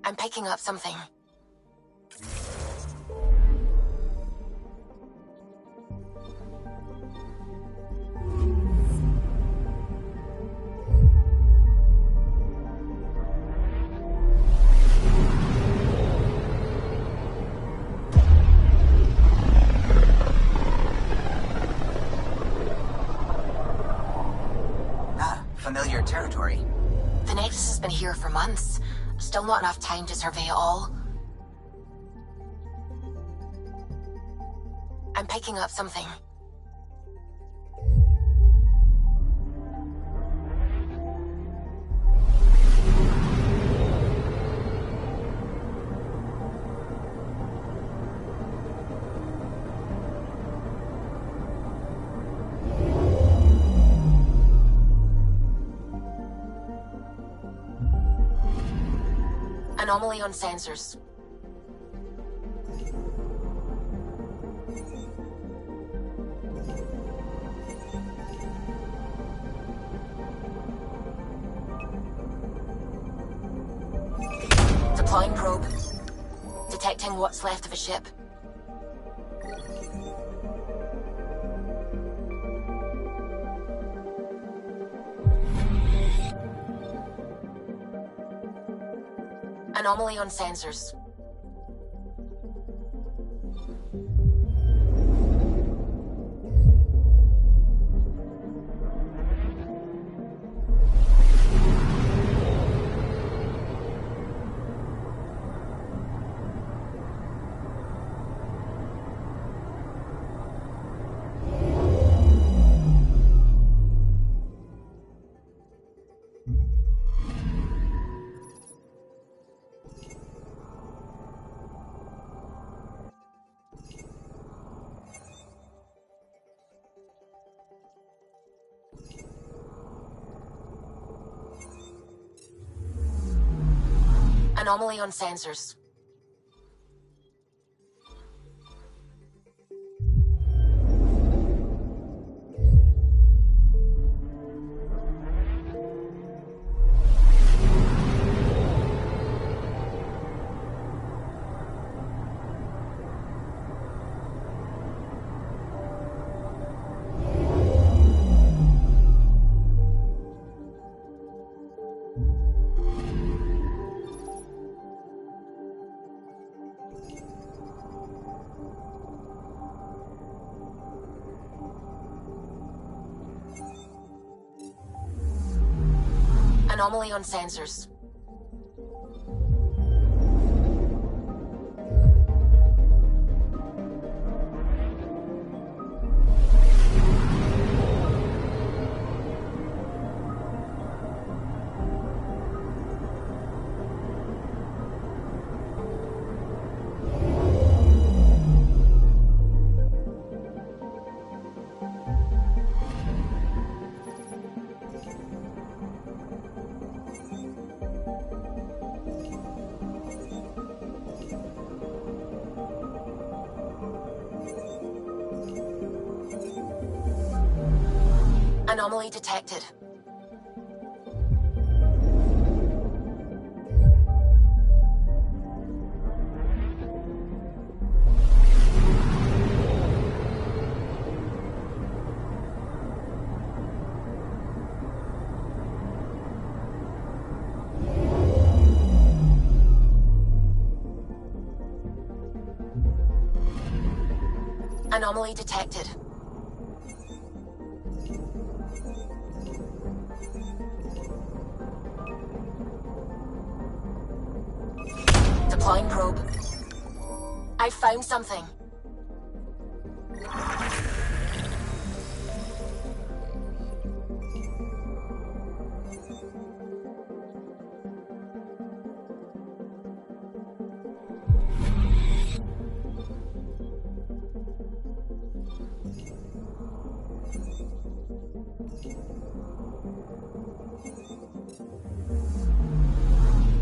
I'm picking up something. Familiar territory. The Nexus has been here for months. Still not enough time to survey it all. I'm picking up something. Anomaly on sensors. Deploying probe. Detecting what's left of a ship. Anomaly on sensors. Anomaly on sensors. Anomaly on sensors. Anomaly detected. Anomaly detected. Deploying probe. I found something.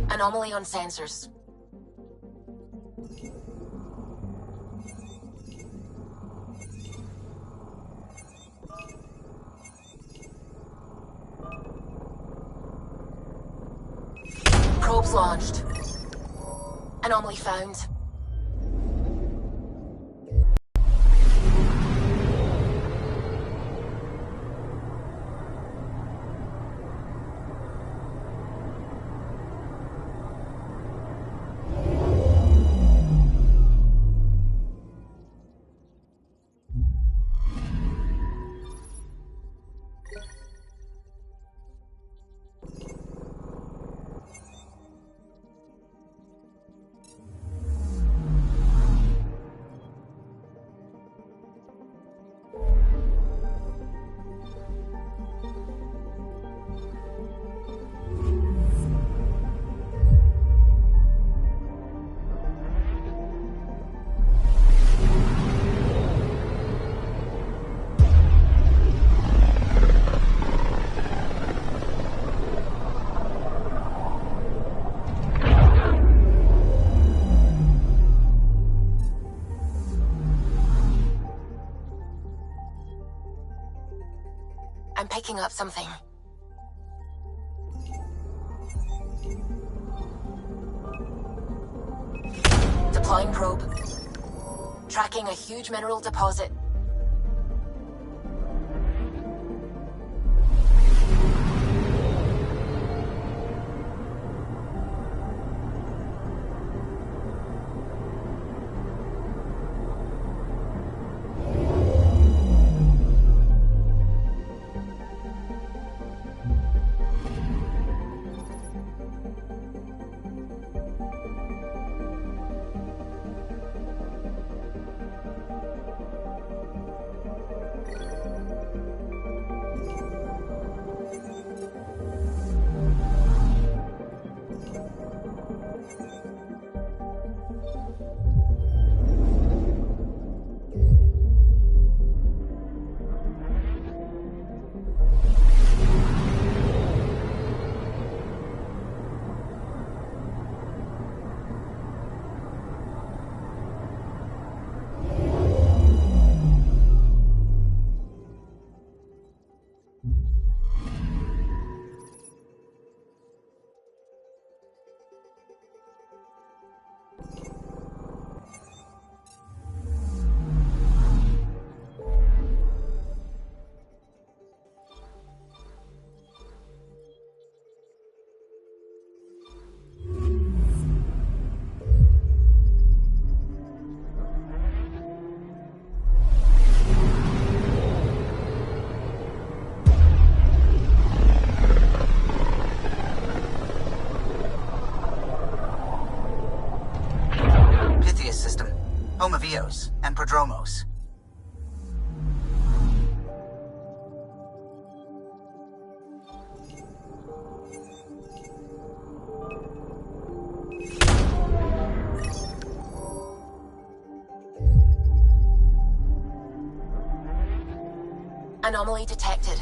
Anomaly on sensors. Probes launched. Anomaly found. I'm picking up something. Deploying probe. Tracking a huge mineral deposit. Homovios and Prodromos. Anomaly detected.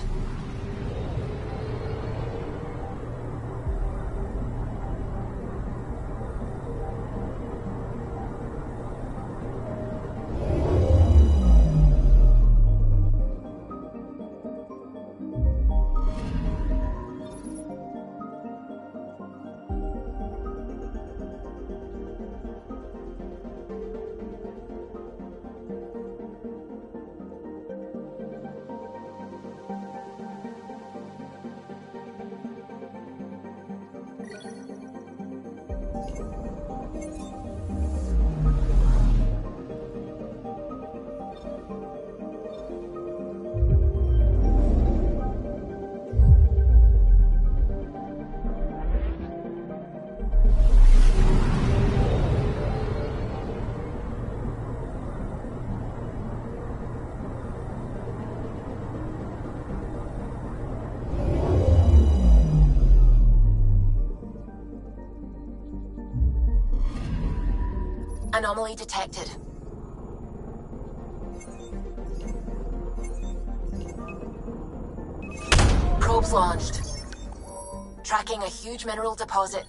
Anomaly detected. Probes launched. Tracking a huge mineral deposit.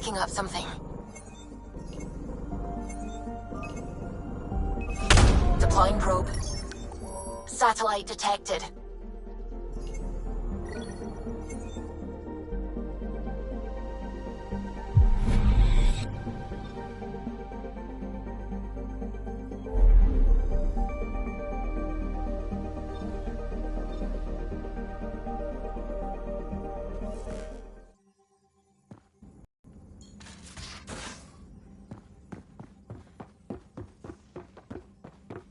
picking up something. Deploying probe. Satellite detected.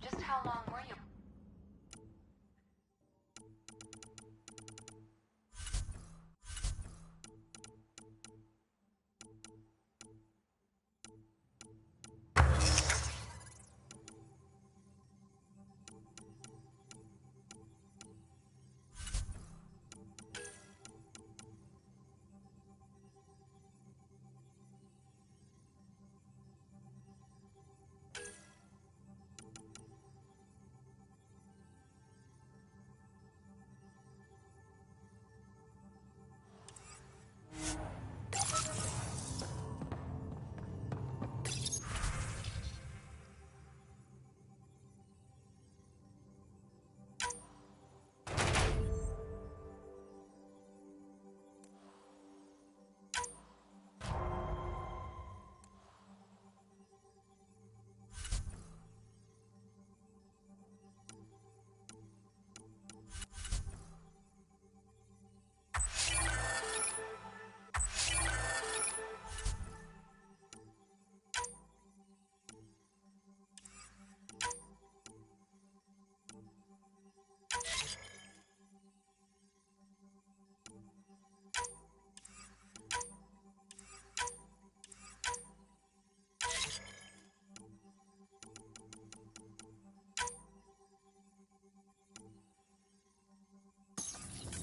Just how long were you?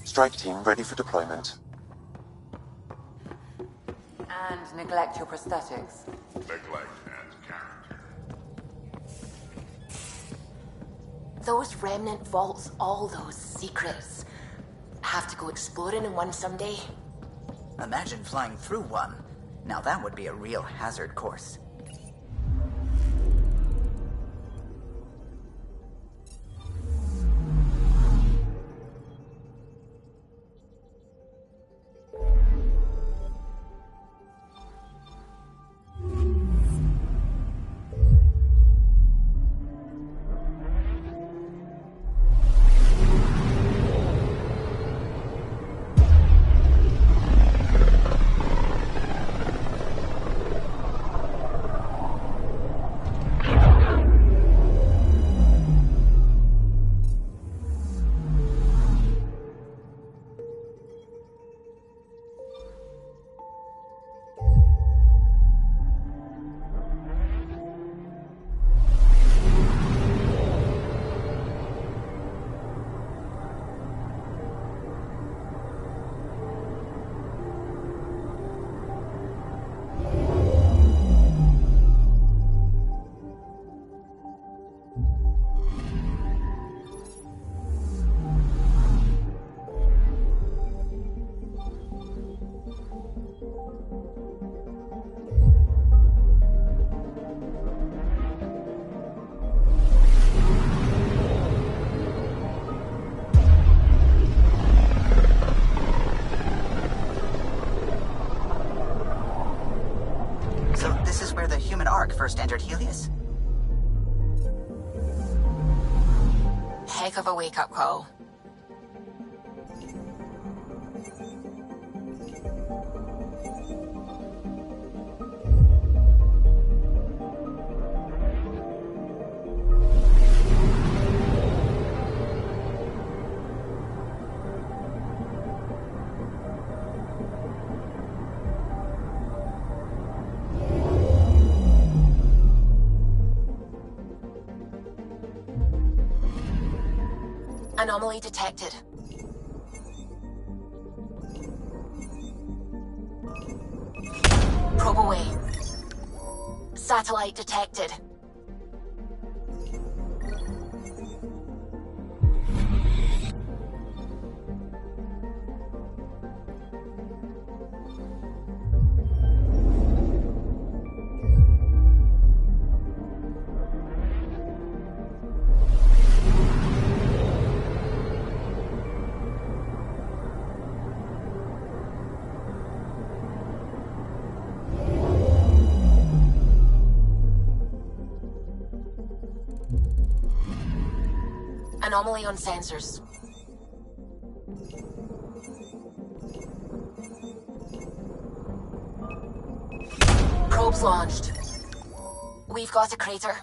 Strike team ready for deployment. And neglect your prosthetics. Neglect and character. Those remnant vaults, all those secrets. Have to go exploring in one someday. Imagine flying through one. Now that would be a real hazard course. So this is where the human ark first entered Helios? Heck of a wake-up call. Anomaly detected. Probe away. Satellite detected. Anomaly on sensors. Probes launched. We've got a crater.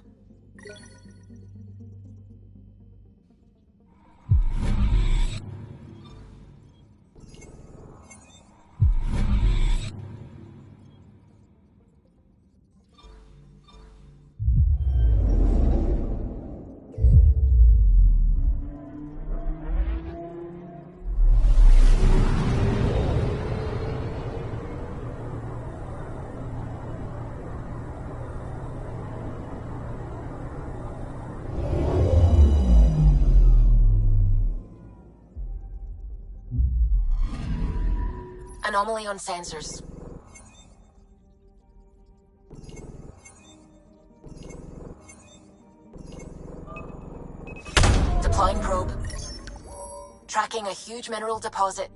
Anomaly on sensors. Deploying probe. Tracking a huge mineral deposit.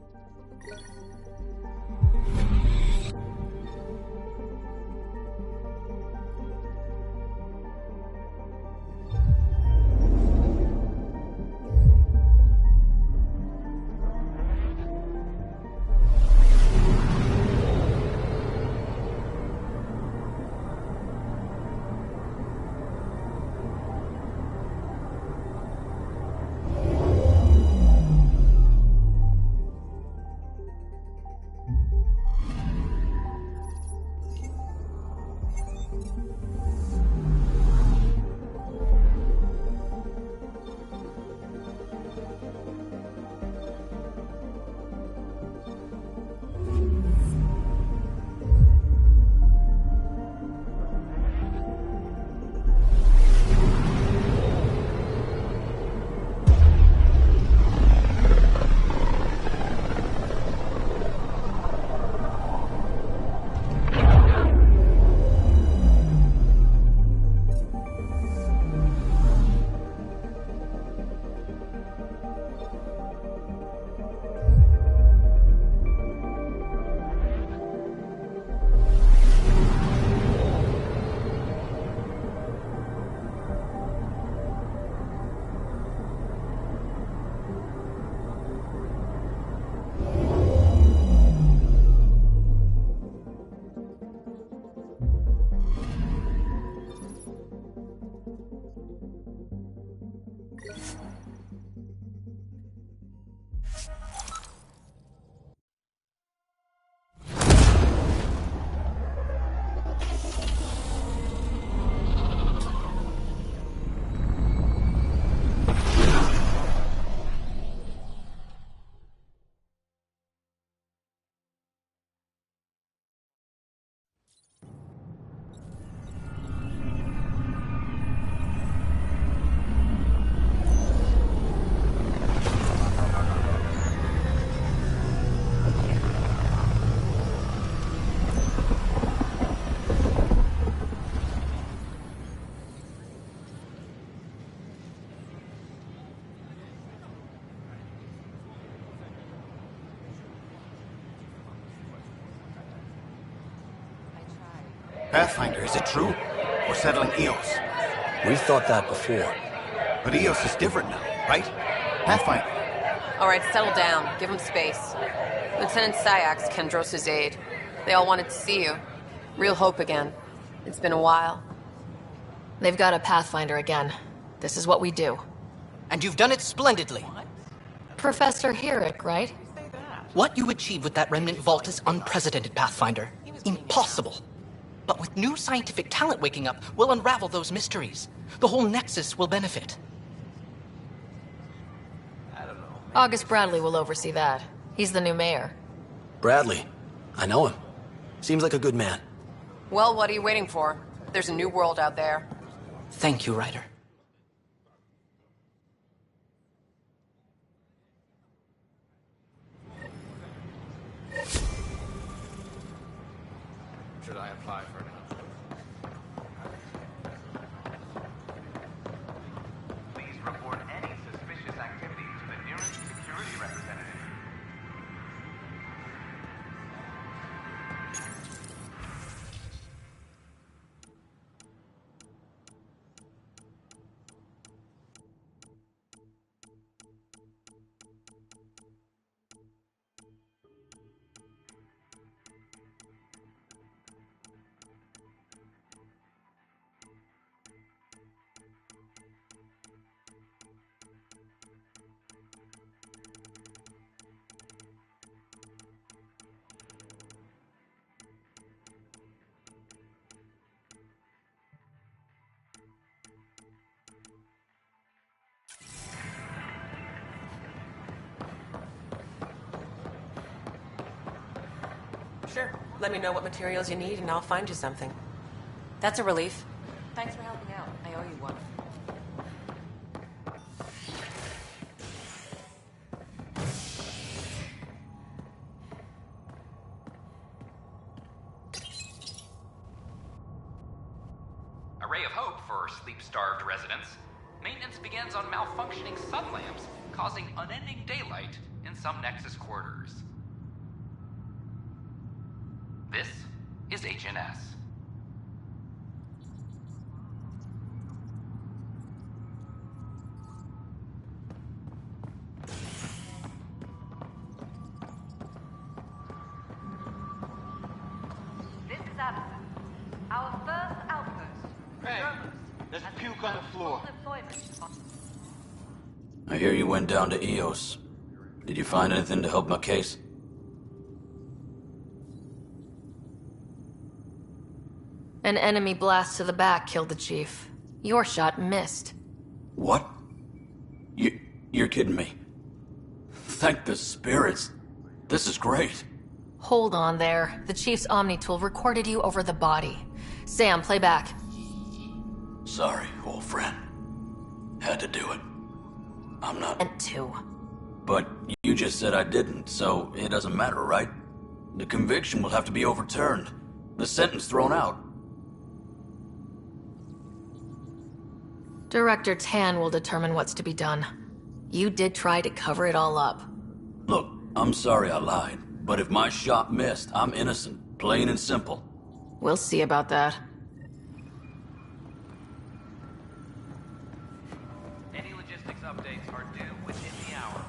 Pathfinder, is it true? We're settling Eos. We thought that before. But Eos is different now, right? Pathfinder. All right, settle down. Give him space. Lieutenant Syax, Kendros' aide. They all wanted to see you. Real hope again. It's been a while. They've got a Pathfinder again. This is what we do. And you've done it splendidly. Professor Herrick, right? What you achieved with that remnant vault is unprecedented, Pathfinder. Impossible. But with new scientific talent waking up, we'll unravel those mysteries. The whole Nexus will benefit. August Bradley will oversee that. He's the new mayor. Bradley. I know him. Seems like a good man. Well, what are you waiting for? There's a new world out there. Thank you, Ryder. Should I apply for an Please report any suspicious activity to the nearest security representative. Sure. Let me know what materials you need and I'll find you something. That's a relief. Thanks for helping out. I owe you one. A ray of hope for sleep-starved residents. Maintenance begins on malfunctioning sun lamps, causing unending daylight in some Nexus quarters. This is HNS. This is Addison. Our first outpost. Hey, there's puke on the floor. I hear you went down to EOS. Did you find anything to help my case? An enemy blast to the back killed the chief. Your shot missed. What? You're kidding me. Thank the spirits. This is great. Hold on there. The chief's Omni tool recorded you over the body. Sam, play back. Sorry, old friend. Had to do it. I'm not... And two. But you just said I didn't, so it doesn't matter, right? The conviction will have to be overturned. The sentence thrown out. Director Tan will determine what's to be done. You did try to cover it all up. Look, I'm sorry I lied, but if my shot missed, I'm innocent. Plain and simple. We'll see about that. Any logistics updates are due within the hour.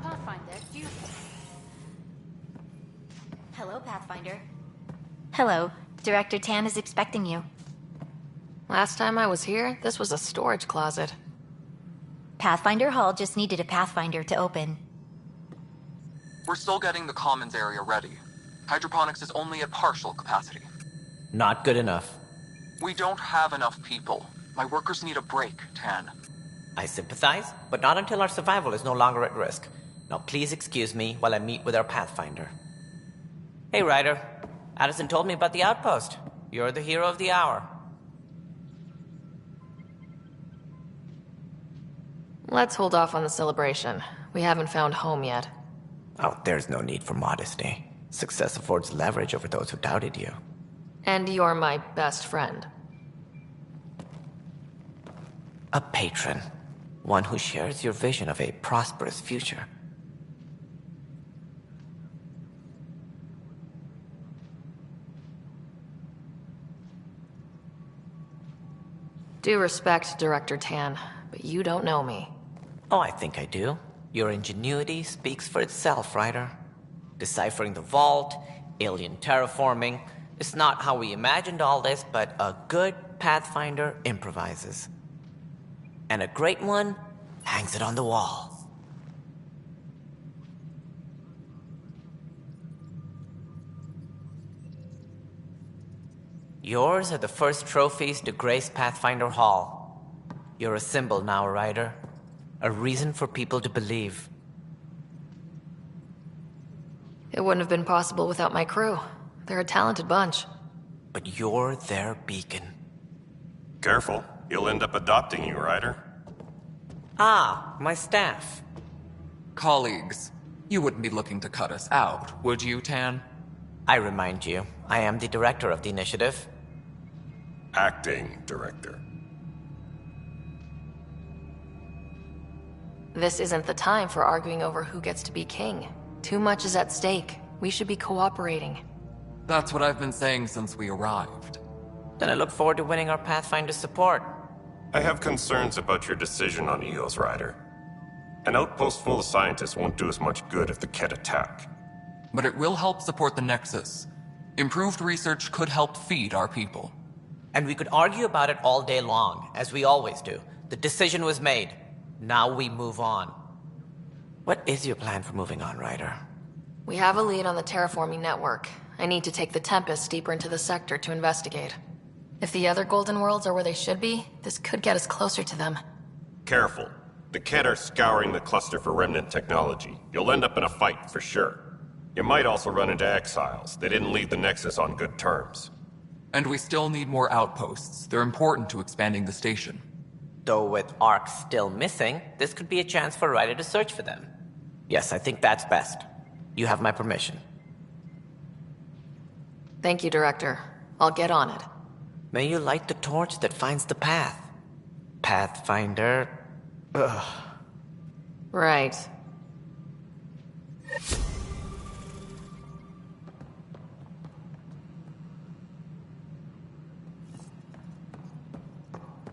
Pathfinder, Hello, Pathfinder. Hello. Director Tan is expecting you. Last time I was here, this was a storage closet. Pathfinder Hall just needed a Pathfinder to open. We're still getting the commons area ready. Hydroponics is only at partial capacity. Not good enough. We don't have enough people. My workers need a break, Tan. I sympathize, but not until our survival is no longer at risk. Now please excuse me while I meet with our Pathfinder. Hey, Ryder. Addison told me about the outpost. You're the hero of the hour. Let's hold off on the celebration. We haven't found home yet. Oh, there's no need for modesty. Success affords leverage over those who doubted you. And you're my best friend. A patron. One who shares your vision of a prosperous future. Due respect, Director Tan, but you don't know me. Oh, I think I do. Your ingenuity speaks for itself, Ryder. Deciphering the vault, alien terraforming. It's not how we imagined all this, but a good Pathfinder improvises. And a great one hangs it on the wall. Yours are the first trophies to grace Pathfinder Hall. You're a symbol now, Ryder. A reason for people to believe. It wouldn't have been possible without my crew. They're a talented bunch. But you're their beacon. Careful, he'll end up adopting you, Ryder. Ah, my staff. Colleagues, you wouldn't be looking to cut us out, would you, Tan? I remind you, I am the director of the initiative. Acting director. This isn't the time for arguing over who gets to be king. Too much is at stake. We should be cooperating. That's what I've been saying since we arrived. Then I look forward to winning our Pathfinder's support. I have concerns about your decision on EOS, Ryder. An outpost full of scientists won't do us much good if the Kett attack. But it will help support the Nexus. Improved research could help feed our people. And we could argue about it all day long, as we always do. The decision was made. Now we move on. What is your plan for moving on, Ryder? We have a lead on the terraforming network. I need to take the Tempest deeper into the sector to investigate. If the other Golden Worlds are where they should be, this could get us closer to them. Careful. The Kett are scouring the cluster for remnant technology. You'll end up in a fight, for sure. You might also run into exiles. They didn't leave the Nexus on good terms. And we still need more outposts. They're important to expanding the station. Though with Ark still missing, this could be a chance for Ryder to search for them. Yes, I think that's best. You have my permission. Thank you, Director. I'll get on it. May you light the torch that finds the path. Pathfinder. Ugh. Right.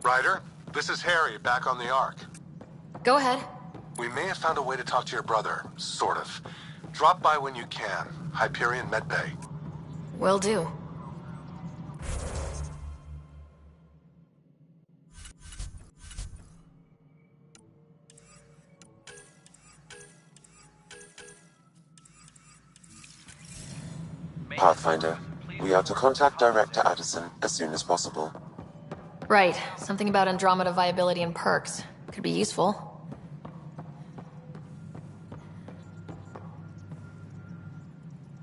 Ryder, this is Harry, back on the Ark. Go ahead. We may have found a way to talk to your brother, sort of. Drop by when you can. Hyperion Medbay. Will do. Pathfinder, we are to contact Director Addison as soon as possible. Right. Something about Andromeda viability and perks. Could be useful.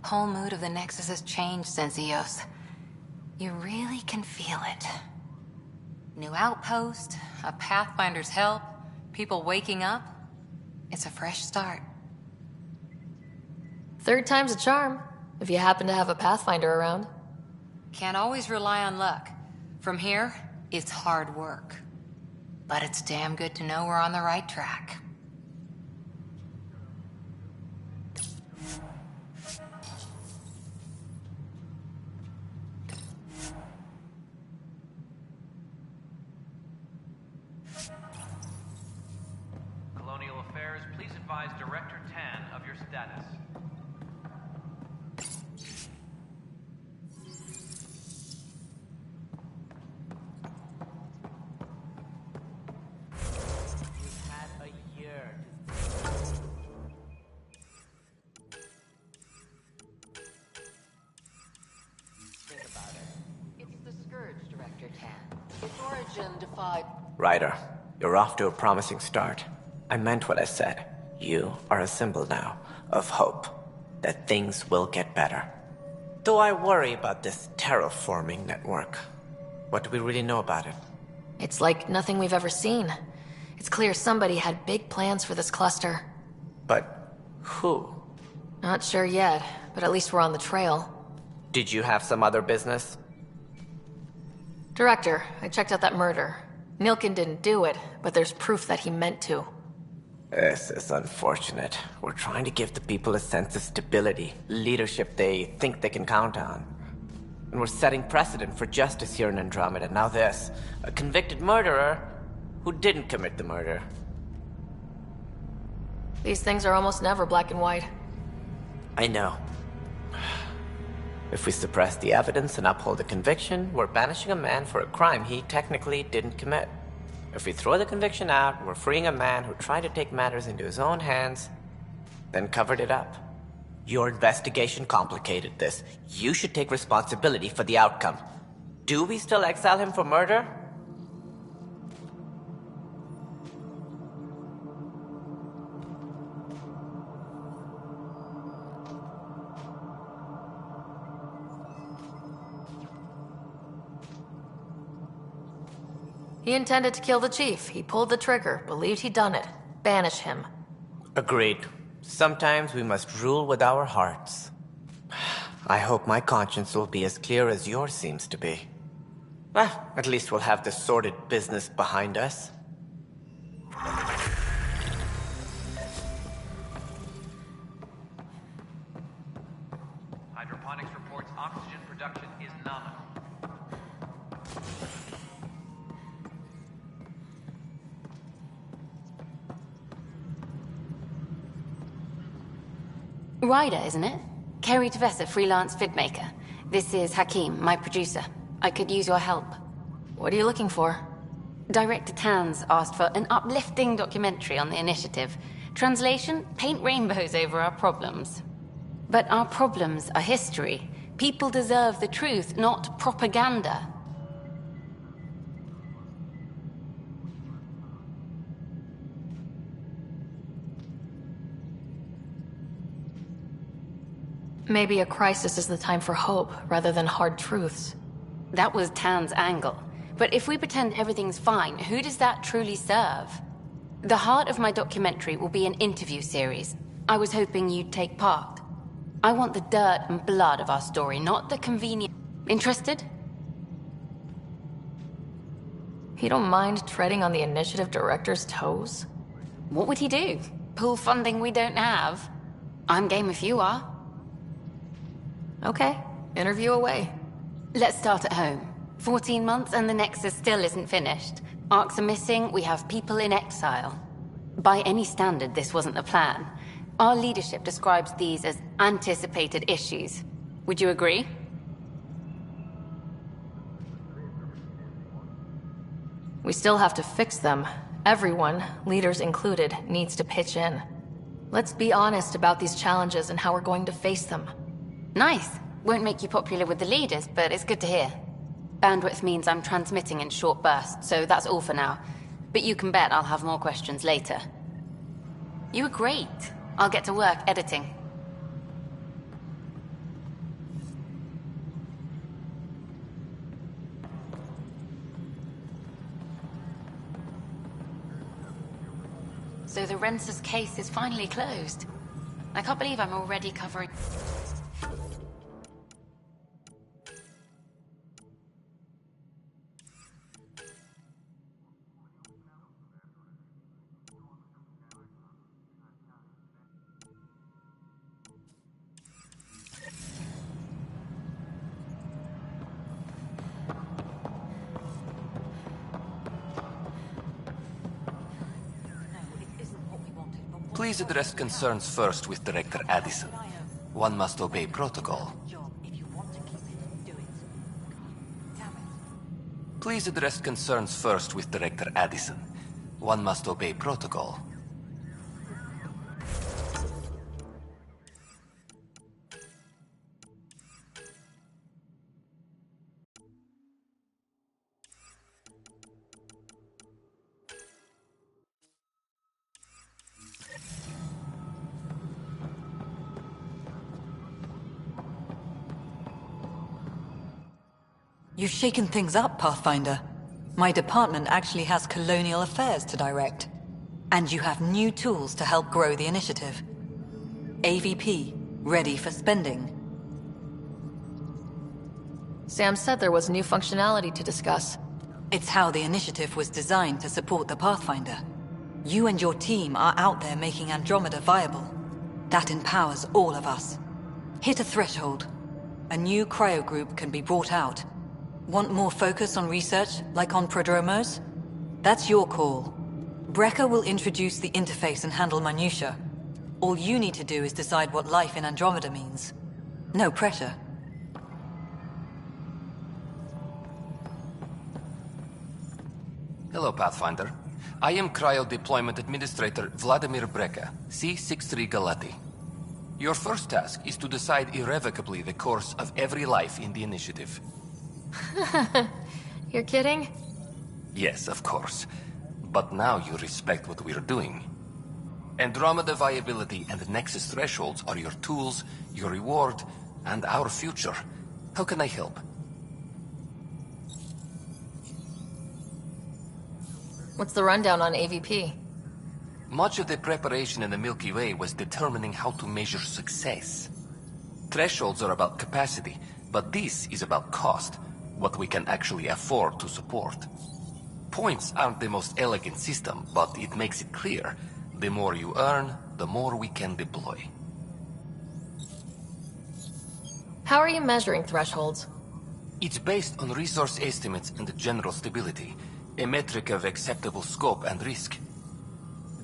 Whole mood of the Nexus has changed since Eos. You really can feel it. New outpost, a Pathfinder's help, people waking up. It's a fresh start. Third time's a charm, if you happen to have a Pathfinder around. Can't always rely on luck. From here, it's hard work. But it's damn good to know we're on the right track. Colonial Affairs, please advise Director Tan of your status. You've had a year think about it. It's the Scourge, Director Tan. Its origin defied... Ryder, you're off to a promising start. I meant what I said. You are a symbol now of hope that things will get better. Though I worry about this terraforming network. What do we really know about it? It's like nothing we've ever seen. It's clear somebody had big plans for this cluster. But who? Not sure yet, but at least we're on the trail. Did you have some other business? Director, I checked out that murder. Nilkin didn't do it, but there's proof that he meant to. This is unfortunate. We're trying to give the people a sense of stability, leadership they think they can count on. And we're setting precedent for justice here in Andromeda. Now this, a convicted murderer who didn't commit the murder. These things are almost never black and white. I know. If we suppress the evidence and uphold the conviction, we're banishing a man for a crime he technically didn't commit. If we throw the conviction out, we're freeing a man who tried to take matters into his own hands, then covered it up. Your investigation complicated this. You should take responsibility for the outcome. Do we still exile him for murder? He intended to kill the chief. He pulled the trigger, believed he'd done it. Banish him. Agreed. Sometimes we must rule with our hearts. I hope my conscience will be as clear as yours seems to be. Well, at least we'll have this sordid business behind us. Hydroponics reports oxygen production is nominal. Ryder, isn't it? Kerry Tavessa, freelance vidmaker. This is Hakim, my producer. I could use your help. What are you looking for? Director Tan's asked for an uplifting documentary on the initiative. Translation, paint rainbows over our problems. But our problems are history. People deserve the truth, not propaganda. Maybe a crisis is the time for hope, rather than hard truths. That was Tan's angle. But if we pretend everything's fine, who does that truly serve? The heart of my documentary will be an interview series. I was hoping you'd take part. I want the dirt and blood of our story, not the convenient... Interested? You don't mind treading on the initiative director's toes? What would he do? Pull funding we don't have? I'm game if you are. Okay, interview away. Let's start at home. 14 months and the Nexus still isn't finished. Arcs are missing, we have people in exile. By any standard, this wasn't the plan. Our leadership describes these as anticipated issues. Would you agree? We still have to fix them. Everyone, leaders included, needs to pitch in. Let's be honest about these challenges and how we're going to face them. Nice. Won't make you popular with the leaders, but it's good to hear. Bandwidth means I'm transmitting in short bursts, so that's all for now. But you can bet I'll have more questions later. You were great. I'll get to work editing. So the Rensis case is finally closed. I can't believe I'm already covering... Please address concerns first with Director Addison. One must obey protocol. Please address concerns first with Director Addison. One must obey protocol. You've shaken things up, Pathfinder. My department actually has colonial affairs to direct. And you have new tools to help grow the initiative. AVP, ready for spending. Sam said there was new functionality to discuss. It's how the initiative was designed to support the Pathfinder. You and your team are out there making Andromeda viable. That empowers all of us. Hit a threshold. A new cryo group can be brought out. Want more focus on research, like on prodromos? That's your call. Brecker will introduce the interface and handle minutiae. All you need to do is decide what life in Andromeda means. No pressure. Hello, Pathfinder. I am Cryo Deployment Administrator Vladimir Brecker, C-63 Galati. Your first task is to decide irrevocably the course of every life in the initiative. You're kidding? Yes, of course. But now you respect what we're doing. Andromeda viability and Nexus thresholds are your tools, your reward, and our future. How can I help? What's the rundown on AVP? Much of the preparation in the Milky Way was determining how to measure success. Thresholds are about capacity, but this is about cost, what we can actually afford to support. Points aren't the most elegant system, but it makes it clear. The more you earn, the more we can deploy. How are you measuring thresholds? It's based on resource estimates and general stability, a metric of acceptable scope and risk.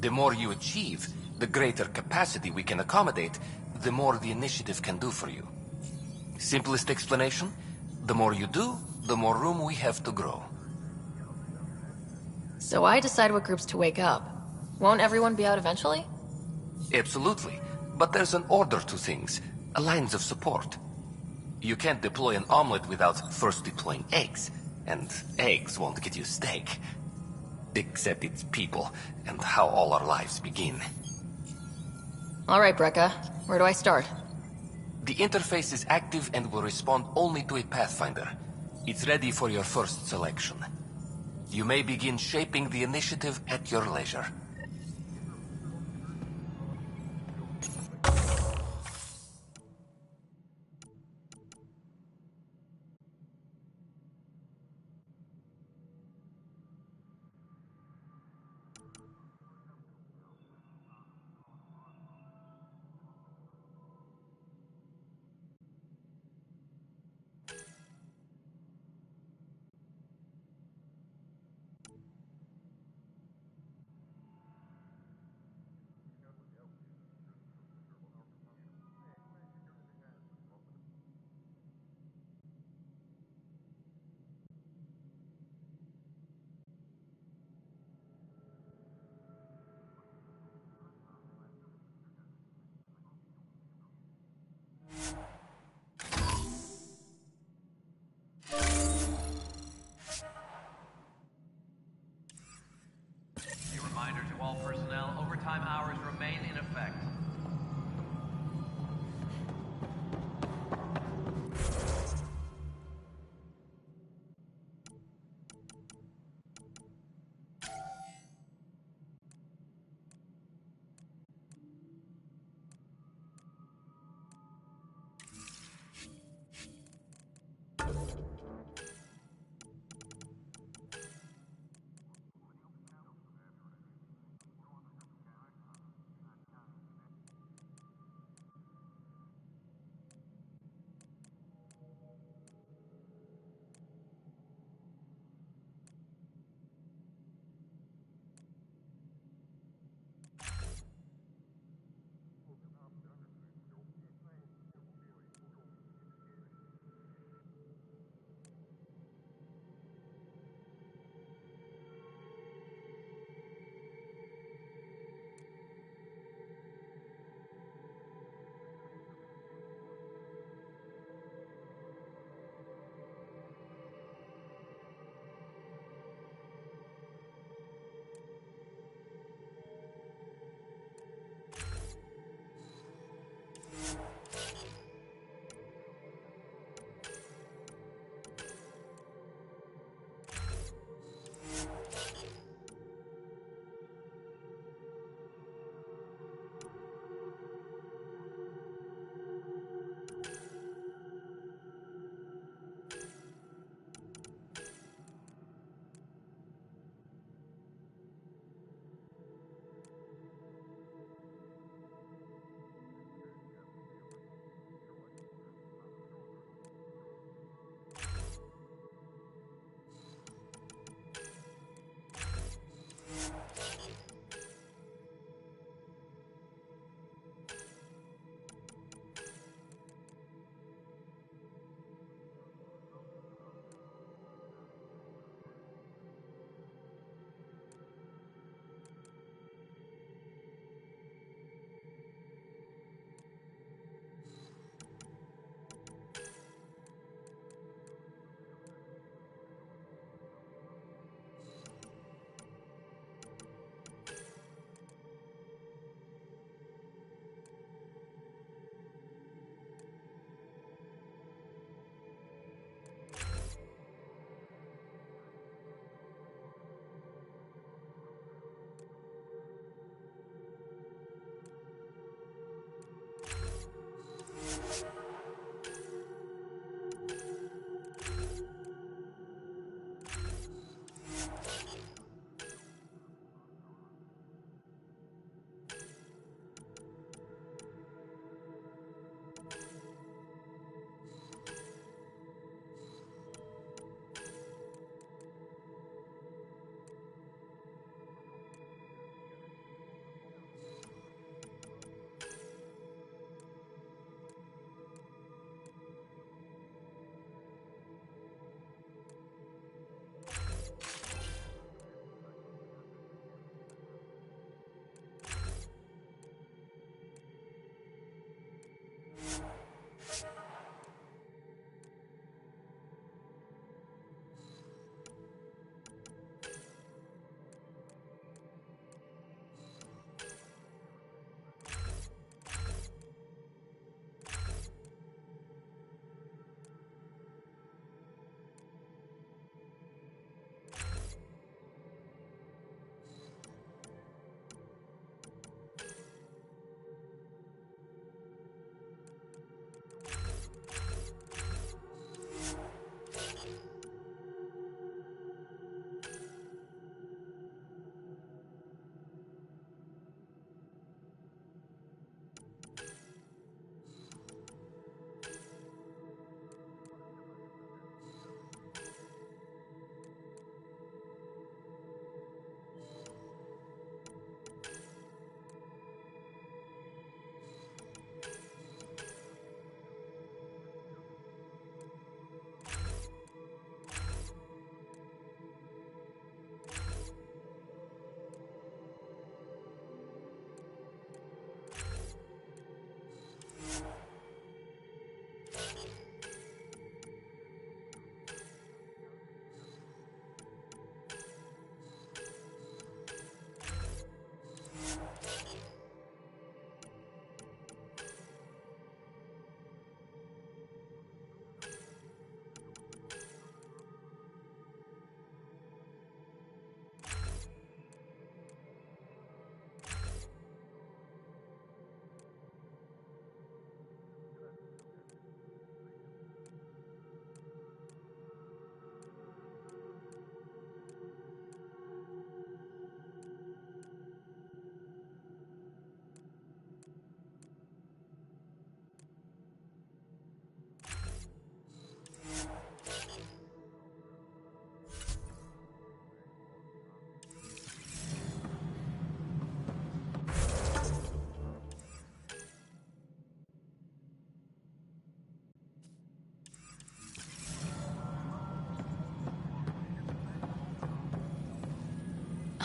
The more you achieve, the greater capacity we can accommodate, the more the initiative can do for you. Simplest explanation? The more you do, the more room we have to grow. So I decide what groups to wake up. Won't everyone be out eventually? Absolutely. But there's an order to things, a lines of support. You can't deploy an omelet without first deploying eggs. And eggs won't get you steak. Except it's people, and how all our lives begin. All right, Brecca. Where do I start? The interface is active and will respond only to a Pathfinder. It's ready for your first selection. You may begin shaping the initiative at your leisure.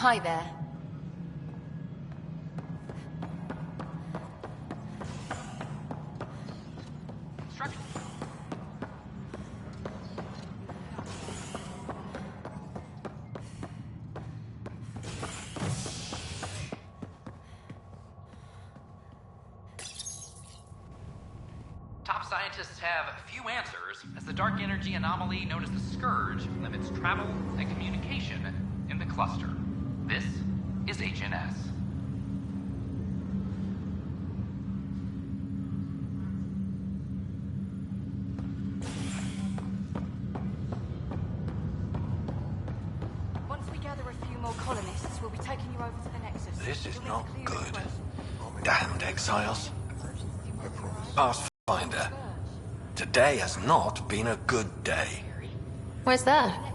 Hi there. Top scientists have few answers, as the dark energy anomaly known as the Scourge limits travel and communication in the cluster. This is HNS. Once we gather a few more colonists, we'll be taking you over to the Nexus. This is not good. Damned exiles. Pathfinder, today has not been a good day. Why's that?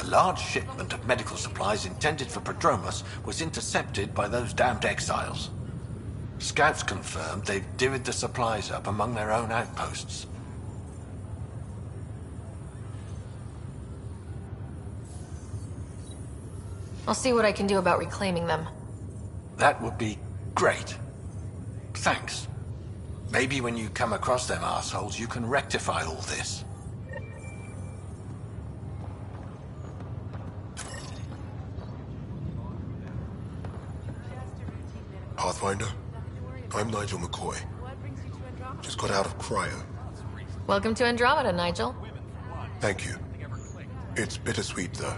A large shipment of medical supplies intended for Prodromus was intercepted by those damned exiles. Scouts confirmed they've divvied the supplies up among their own outposts. I'll see what I can do about reclaiming them. That would be great. Thanks. Maybe when you come across them assholes, you can rectify all this. Pathfinder, I'm Nigel McCoy. Just got out of cryo. Welcome to Andromeda, Nigel. Thank you. It's bittersweet, though.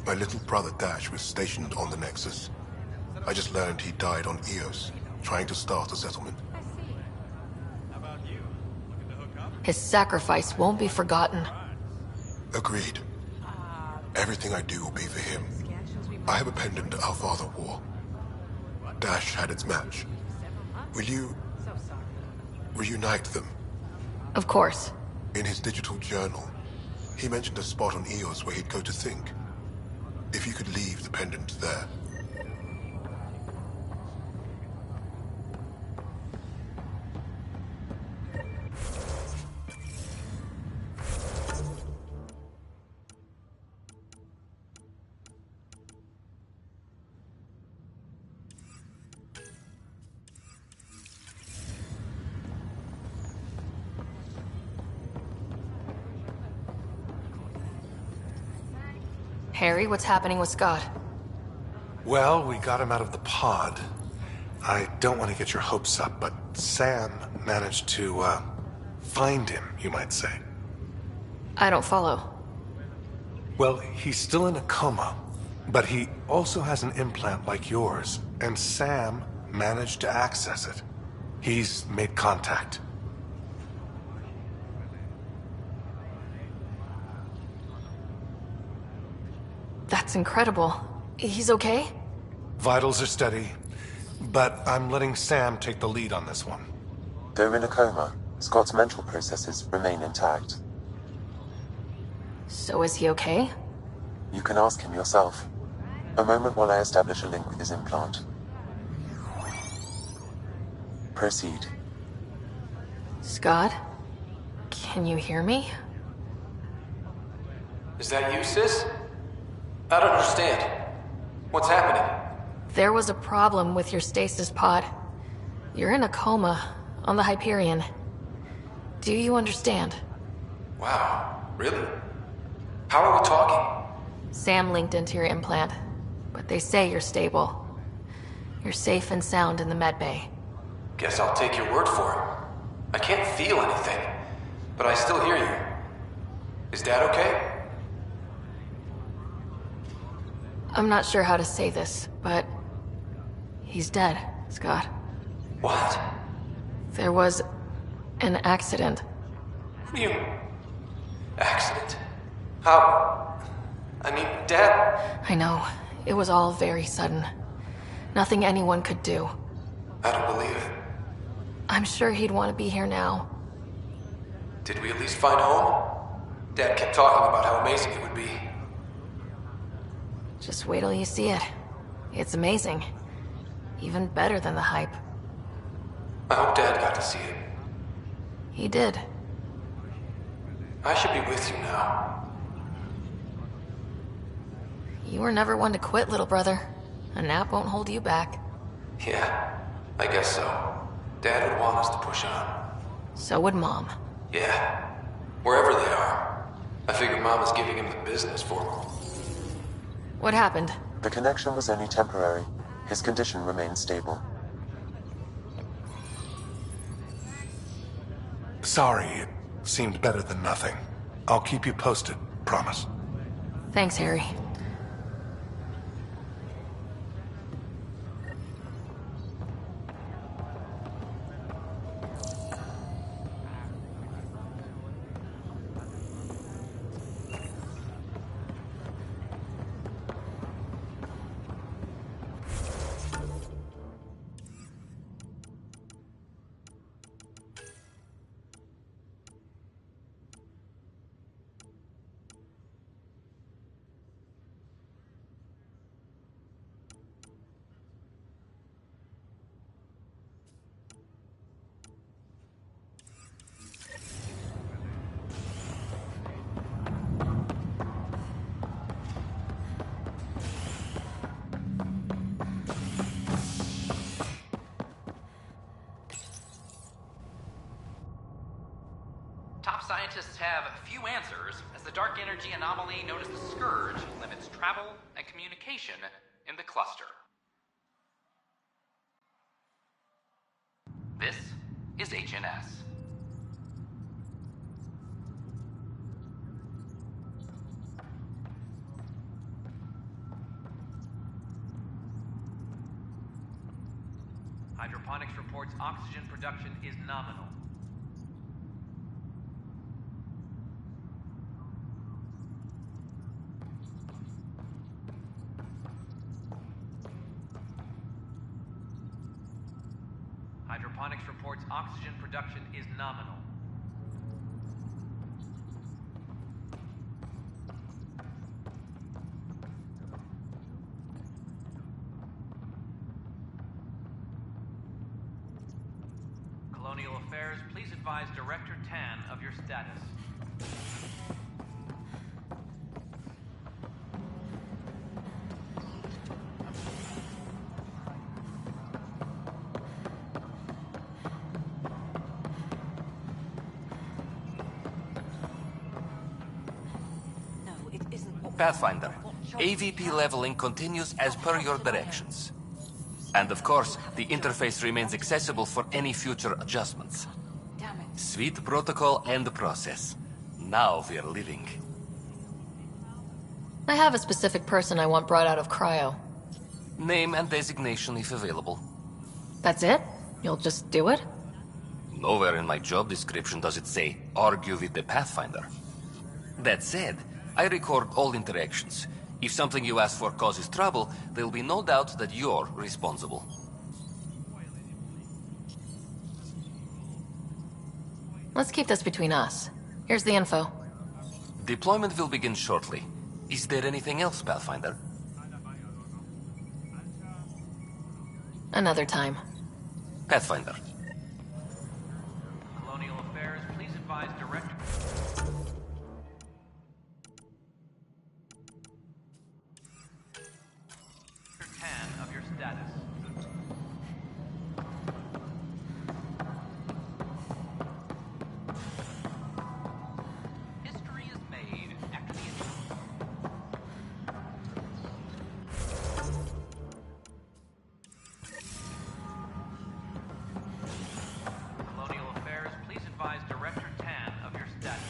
My little brother Dash was stationed on the Nexus. I just learned he died on Eos, trying to start a settlement. His sacrifice won't be forgotten. Agreed. Everything I do will be for him. I have a pendant our father wore. Dash had its match. Will you reunite them? Of course. In his digital journal, he mentioned a spot on Eos where he'd go to think. If you could leave the pendant there. Harry, what's happening with Scott? Well, we got him out of the pod. I don't want to get your hopes up, but Sam managed to, find him, you might say. I don't follow. Well, he's still in a coma, but he also has an implant like yours, and Sam managed to access it. He's made contact. That's incredible. He's okay? Vitals are steady, but I'm letting Sam take the lead on this one. Though in a coma, Scott's mental processes remain intact. So is he okay? You can ask him yourself. A moment while I establish a link with his implant. Proceed. Scott? Can you hear me? Is that you, sis? I don't understand. What's happening? There was a problem with your stasis pod. You're in a coma on the Hyperion. Do you understand? Wow, really? How are we talking? Sam linked into your implant, but they say you're stable. You're safe and sound in the medbay. Guess I'll take your word for it. I can't feel anything, but I still hear you. Is Dad okay? I'm not sure how to say this, but he's dead, Scott. What? There was an accident. What do you... Accident? How... I mean, Dad... I know. It was all very sudden. Nothing anyone could do. I don't believe it. I'm sure he'd want to be here now. Did we at least find home? Dad kept talking about how amazing it would be. Just wait till you see it. It's amazing. Even better than the hype. I hope Dad got to see it. He did. I should be with you now. You You were never one to quit, little brother. A nap won't hold you back. Yeah, I guess so. Dad would want us to push on. So would Mom. Yeah, wherever they are. I figure Mama's giving him the business for him. What happened? The connection was only temporary. His condition remains stable. Sorry, it seemed better than nothing. I'll keep you posted, promise. Thanks, Harry. Top scientists have few answers, as the dark energy anomaly known as the Scourge limits travel and communication in the cluster. This is HNS. Hydroponics reports oxygen production is nominal. Hydroponics reports oxygen production is nominal. Colonial Affairs, please advise Director Tan of your status. Pathfinder, AVP leveling continues as per your directions. And of course, the interface remains accessible for any future adjustments. Sweet protocol and process. Now we're living. I have a specific person I want brought out of cryo. Name and designation if available. That's it? You'll just do it? Nowhere in my job description does it say, argue with the Pathfinder. That said, I record all interactions. If something you ask for causes trouble, there'll be no doubt that you're responsible. Let's keep this between us. Here's the info. Deployment will begin shortly. Is there anything else, Pathfinder? Another time. Pathfinder. Colonial Affairs, please advise Director... Tan of your status. History is made after the Colonial Affairs, please advise Director Tan of your status.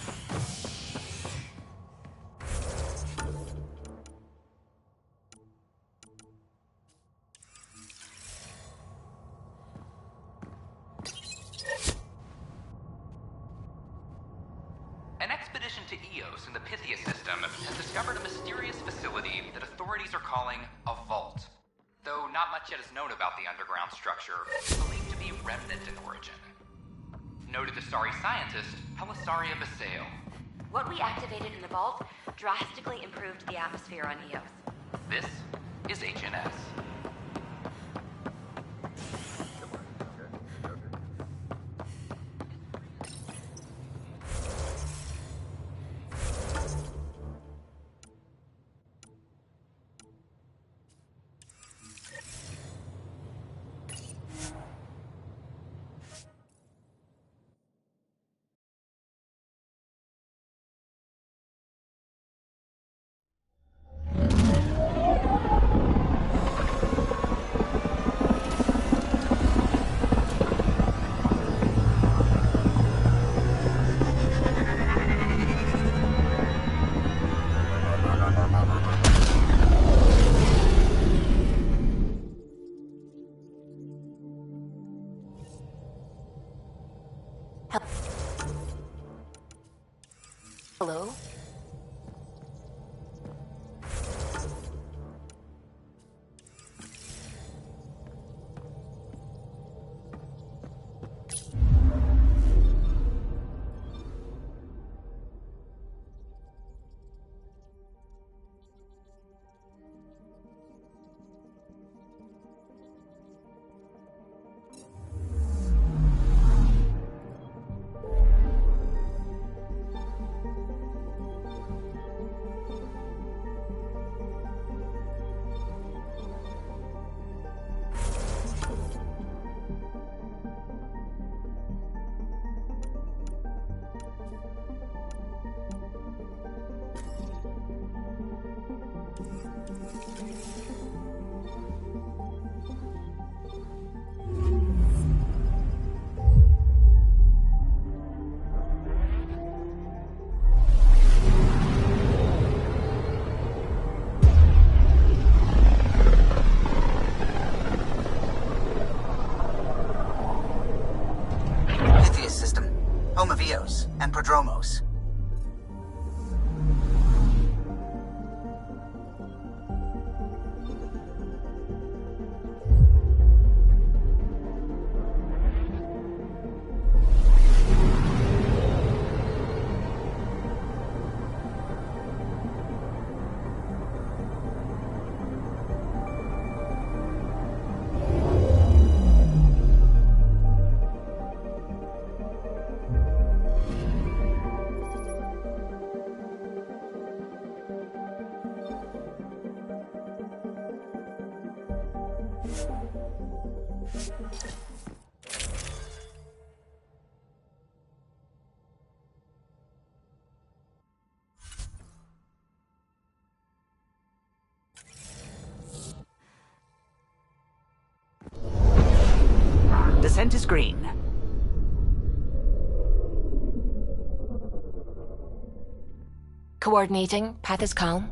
An expedition to Eos in the Pythia system has discovered a mysterious facility that authorities are calling a vault. Though not much yet is known about the underground structure, believed to be remnant in origin. Noted Asari scientist, Pelisaria Basale. What we activated in the vault drastically improved the atmosphere on Eos. This is HNS. Descent is green. Coordinating. Path is calm.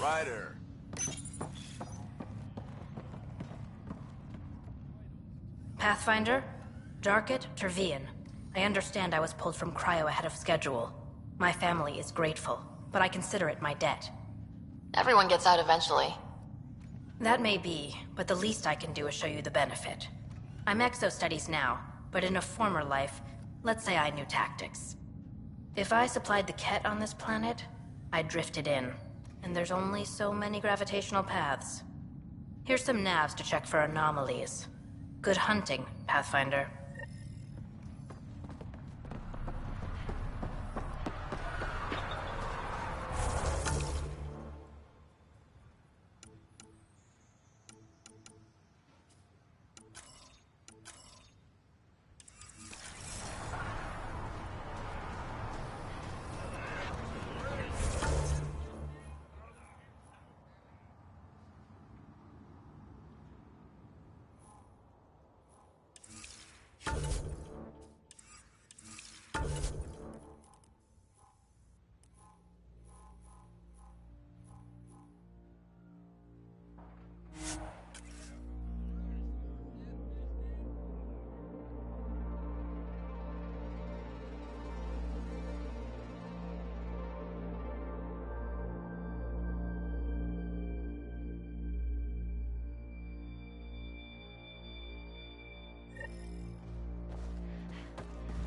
Ryder. Pathfinder? Jarkett, Tervian. I understand I was pulled from cryo ahead of schedule. My family is grateful, but I consider it my debt. Everyone gets out eventually. That may be, but the least I can do is show you the benefit. I'm exo-studies now, but in a former life, let's say I knew tactics. If I supplied the Ket on this planet, I drifted in, and there's only so many gravitational paths. Here's some navs to check for anomalies. Good hunting, Pathfinder.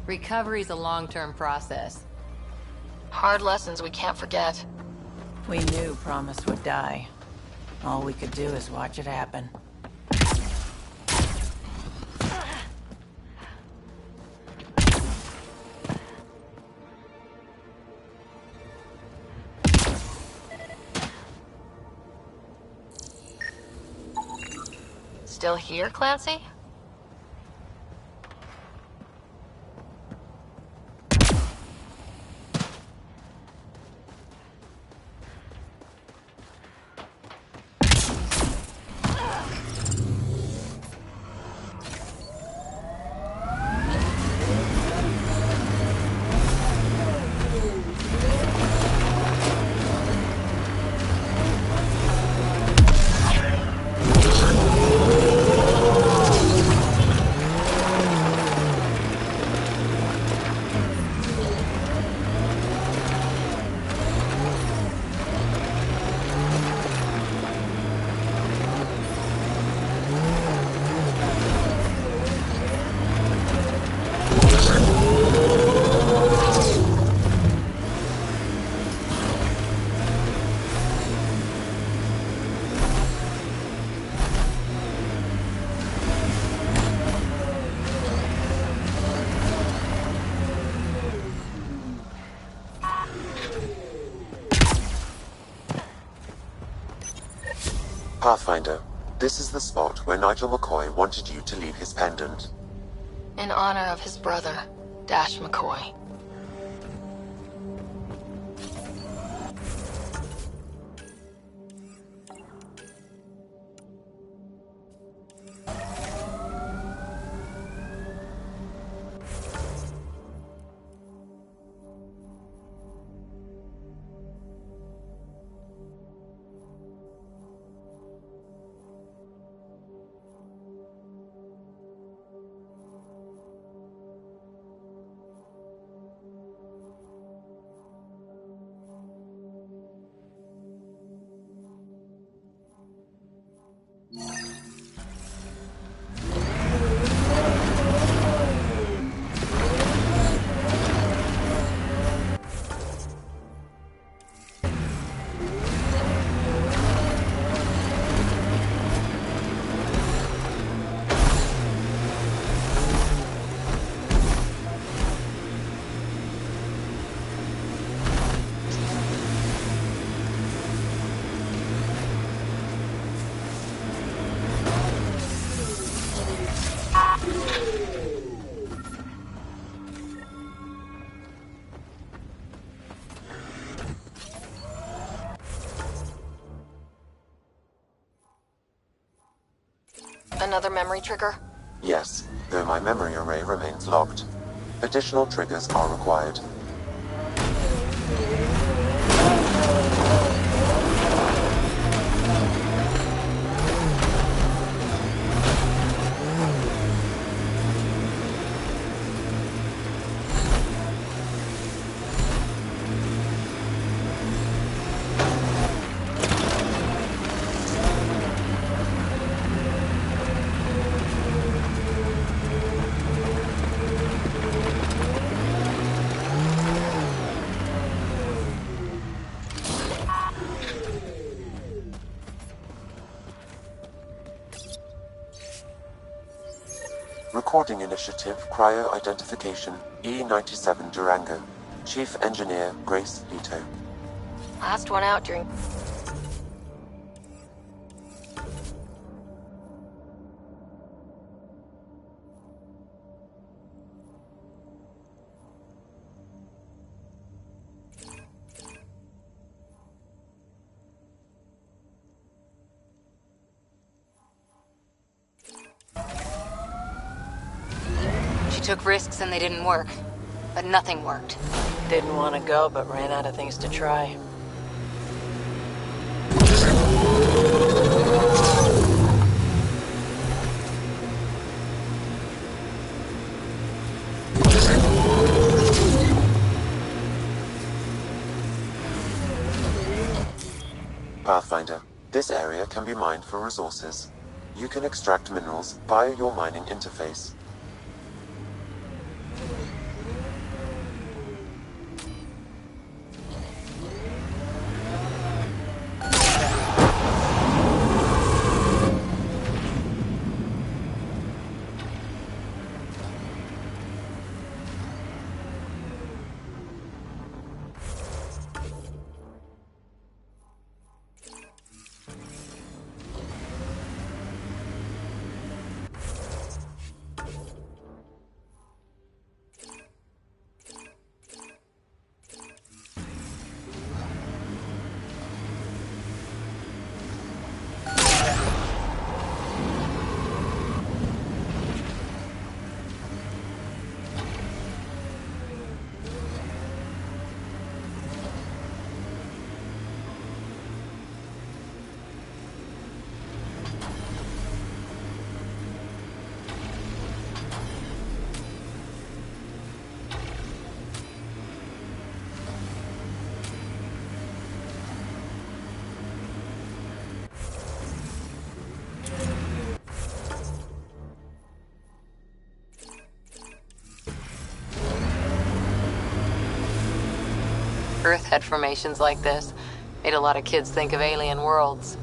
Recovery's a long-term process. Hard lessons we can't forget. We knew Promise would die. All we could do is watch it happen. Still here, Clancy? Pathfinder, this is the spot where Nigel McCoy wanted you to leave his pendant. In honor of his brother. Dash McCoy. Another memory trigger? Yes, though my memory array remains locked. Additional triggers are required. Recording Initiative Cryo-Identification E-97 Durango. Chief Engineer Grace Leto. Last one out during... She took risks and they didn't work. But nothing worked. Didn't want to go, but ran out of things to try. Pathfinder, this area can be mined for resources. You can extract minerals via your mining interface. Earth had formations like this. Made a lot of kids think of alien worlds.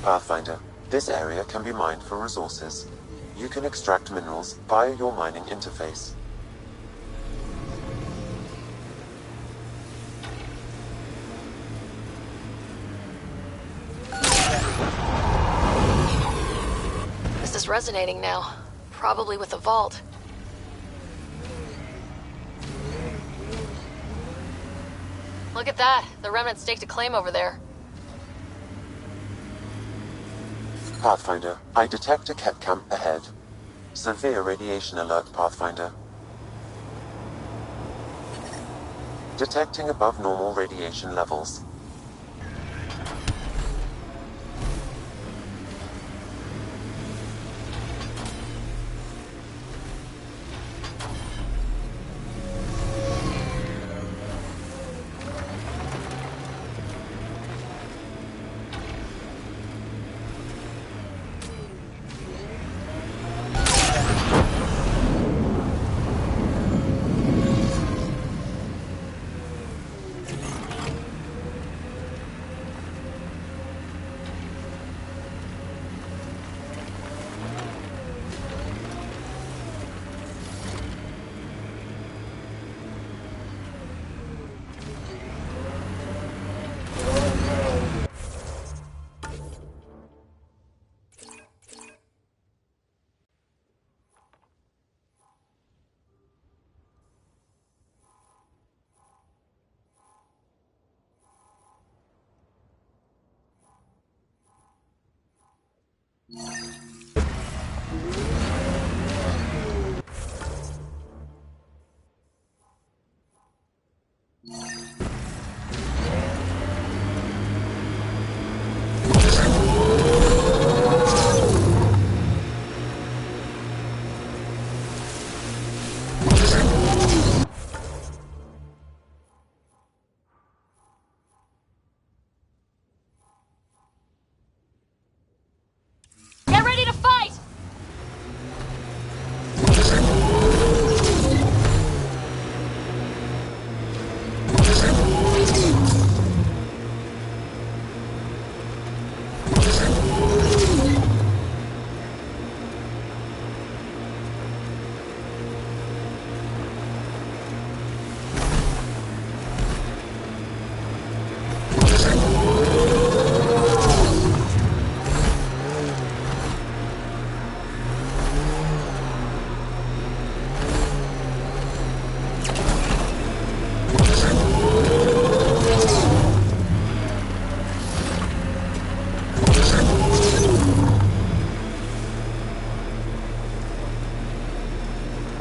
Pathfinder, this area can be mined for resources. You can extract minerals via your mining interface. This is resonating now. Probably with the vault. Look at that. The Remnant staked a claim over there. Pathfinder, I detect a Ket camp ahead. Severe radiation alert, Pathfinder. Detecting above normal radiation levels. Get ready to fight!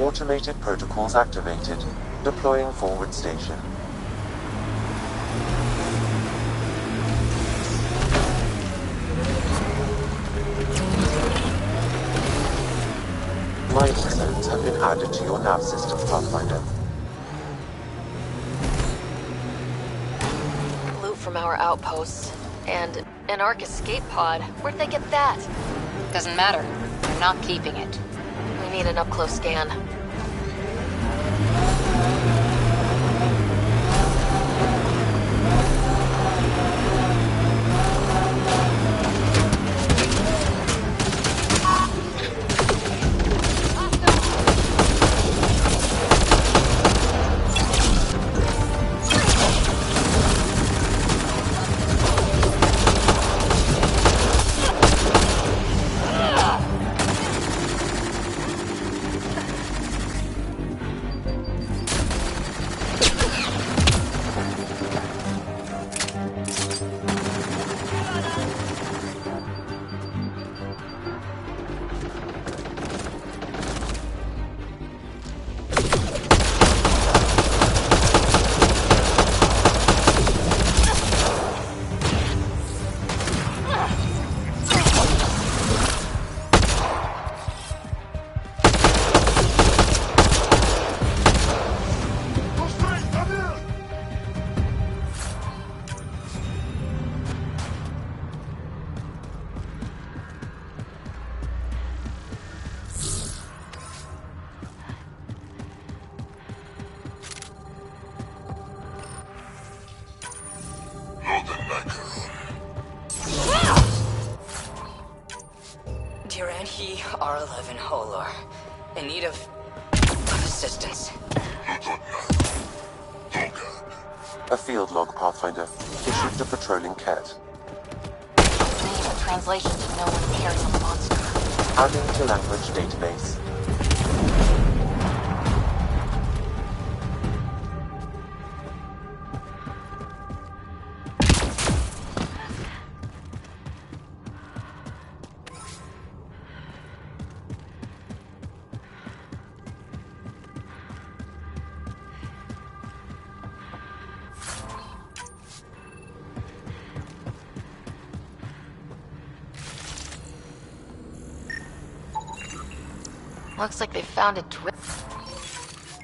Automated protocols activated. Deploying forward station. Mining zones have been added to your nav system, Pathfinder. Loot from our outposts. And an Ark escape pod. Where'd they get that? Doesn't matter. We're not keeping it. We need an up-close scan. are alive in Holor. In need of assistance. A field log, Pathfinder, issued to patrolling Ket. Need a translation to know when carries on the monster. Adding to language database. Looks like they found it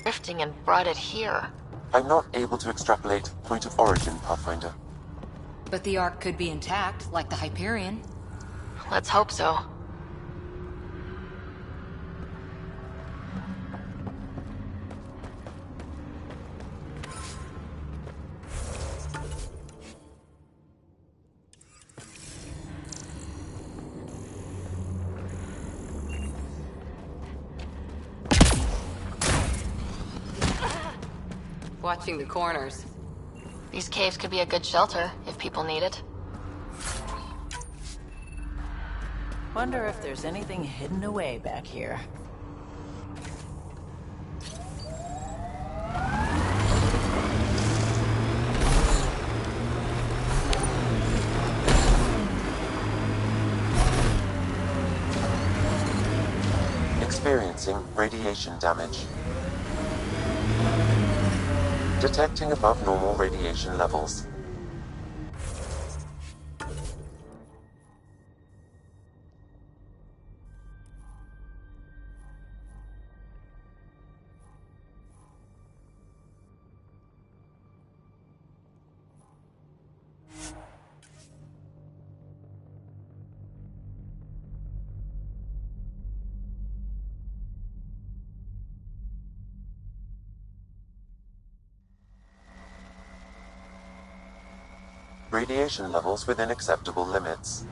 drifting and brought it here. I'm not able to extrapolate point of origin, Pathfinder. But the Ark could be intact, like the Hyperion. Let's hope so. Watching the corners. These caves could be a good shelter, if people need it. Wonder if there's anything hidden away back here. Experiencing radiation damage. Detecting above normal radiation levels. Radiation levels within acceptable limits.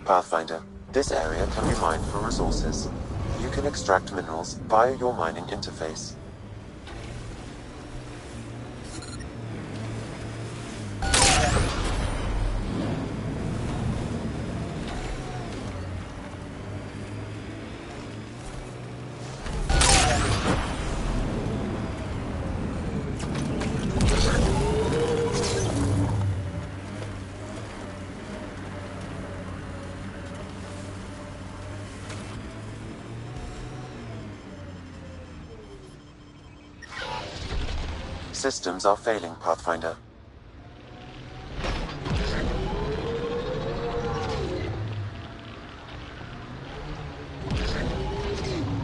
Pathfinder, this area can be mined for resources. You can extract minerals via your mining interface. Systems are failing, Pathfinder.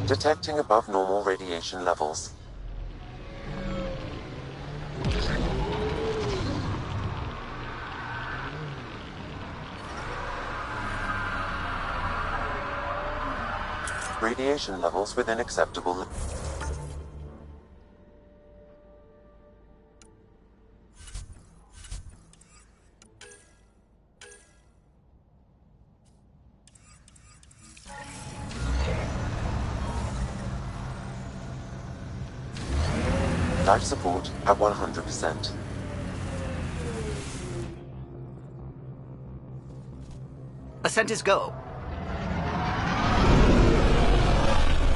Detecting above normal radiation levels. Radiation levels within acceptable limits. Life support at 100%. Ascent is go.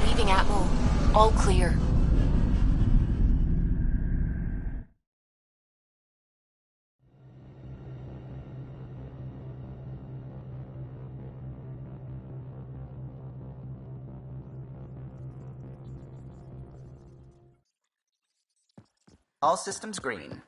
Leaving Atmo. All clear. All systems green.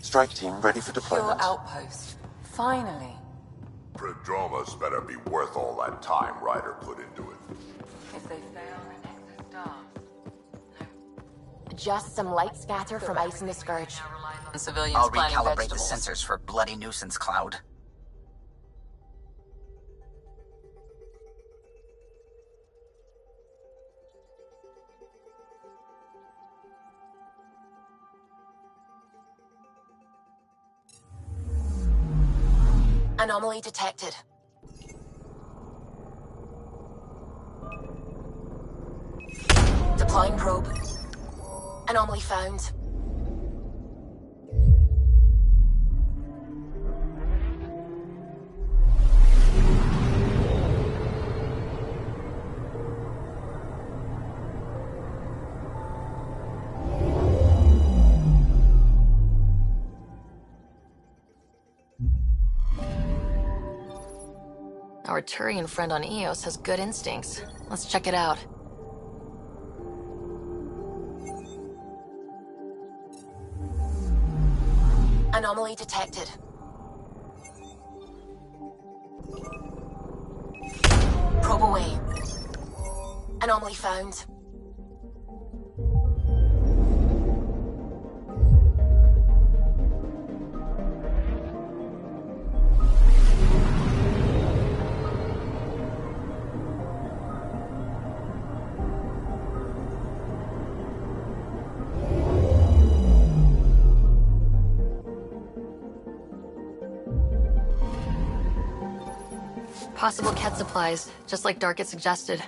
Strike team ready for Secure deployment. outpost. Finally. Prodromus better be worth all that time Ryder put into it. If they fail, the Nexus starves. Just some light scatter from ice in the Scourge. Civilians I'll recalibrate the sensors for bloody nuisance cloud. Anomaly detected. Deploying probe. Anomaly found. Our Turian friend on Eos has good instincts. Let's check it out. Anomaly detected. Probe away. Anomaly found. Possible Ket supplies, just like Dark had suggested.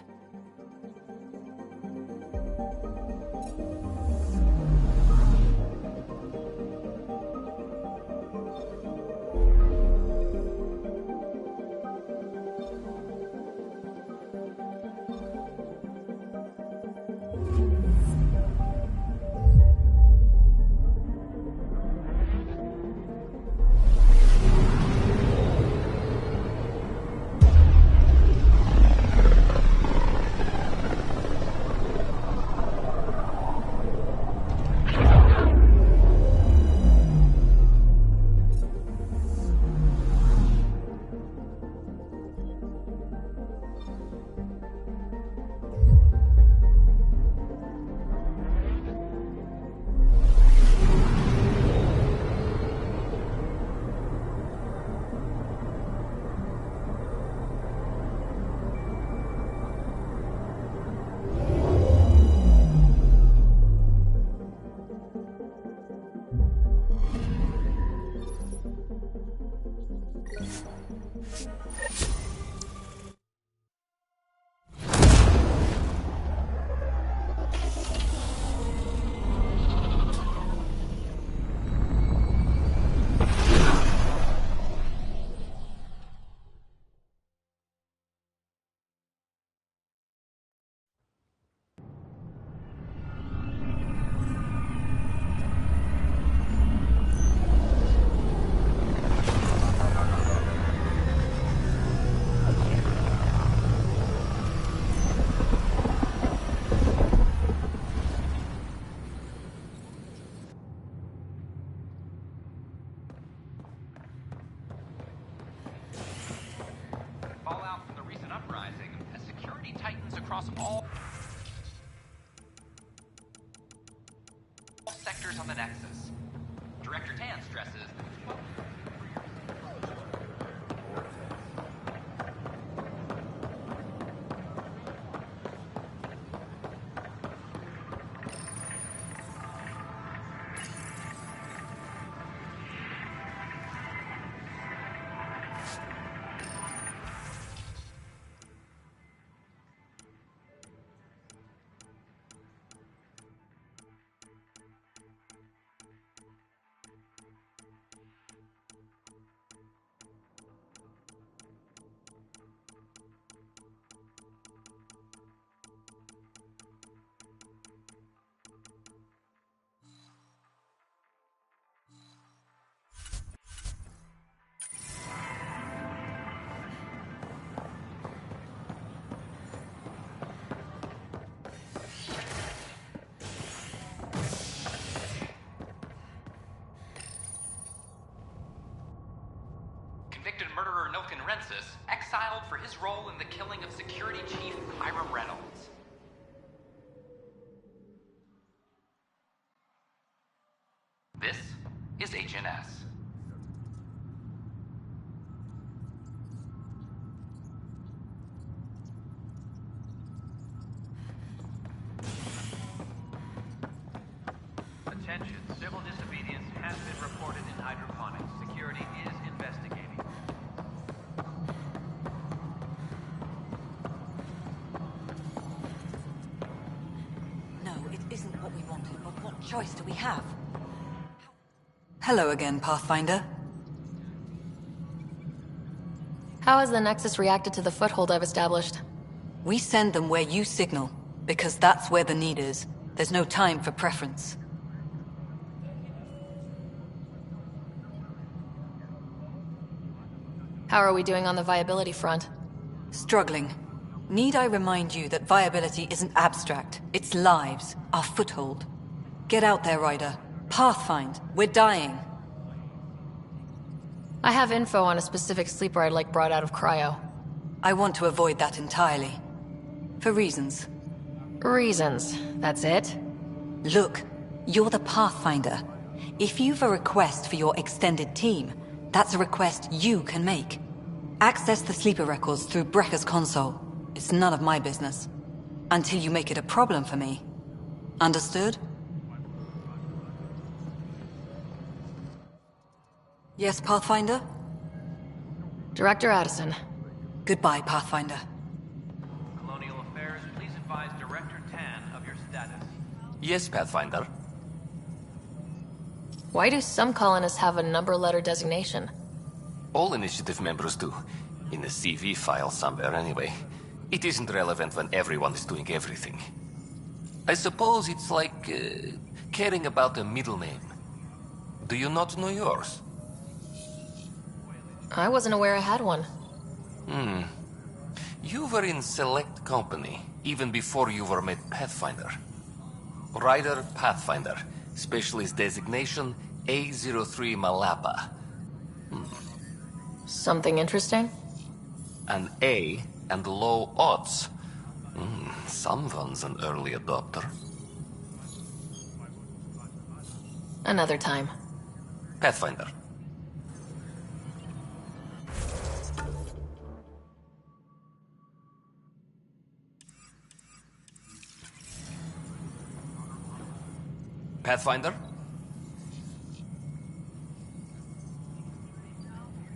Fallout from the recent uprising has security titans across all sectors on the Nexus. Director Tan stresses that murderer Nilken Rensis exiled for his role in the killing of Security Chief Hiram Reynolds. This is HNS. Attention, civil disobedience has been reported in hydroponics. Security is investigating. No, it isn't what we wanted, but what choice do we have? Hello again, Pathfinder. How has the Nexus reacted to the foothold I've established? We send them where you signal, because that's where the need is. There's no time for preference. How are we doing on the viability front? Struggling. Need I remind you that viability isn't abstract? It's lives, our foothold. Get out there, Ryder. Pathfind. We're dying. I have info on a specific sleeper I'd like brought out of cryo. I want to avoid that entirely. For reasons. Reasons, that's it? Look, you're the Pathfinder. If you've a request for your extended team, that's a request you can make. Access the sleeper records through Brekker's console. It's none of my business. Until you make it a problem for me. Understood? Yes, Pathfinder? Director Addison. Goodbye, Pathfinder. Colonial Affairs, please advise Director Tan of your status. Yes, Pathfinder. Why do some colonists have a number letter designation? All Initiative members do. In a CV file somewhere, anyway. It isn't relevant when everyone is doing everything. I suppose it's like caring about a middle name. Do you not know yours? I wasn't aware I had one. You were in select company, even before you were made Pathfinder. Ryder Pathfinder, specialist designation A03 Malapa. Something interesting? An A and low odds. Someone's an early adopter. Another time. Pathfinder. Pathfinder?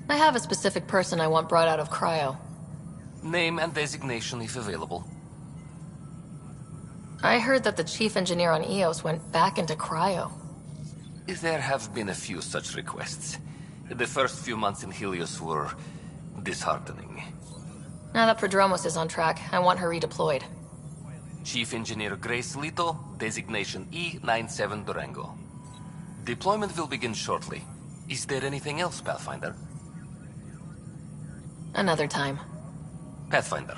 I have a specific person I want brought out of cryo. Name and designation if available. I heard that the chief engineer on EOS went back into cryo. There have been a few such requests. The first few months in Helios were disheartening. Now that Prodromos is on track, I want her redeployed. Chief Engineer Grace Lito, designation E97 Durango. Deployment will begin shortly. Is there anything else, Pathfinder? Another time. Pathfinder.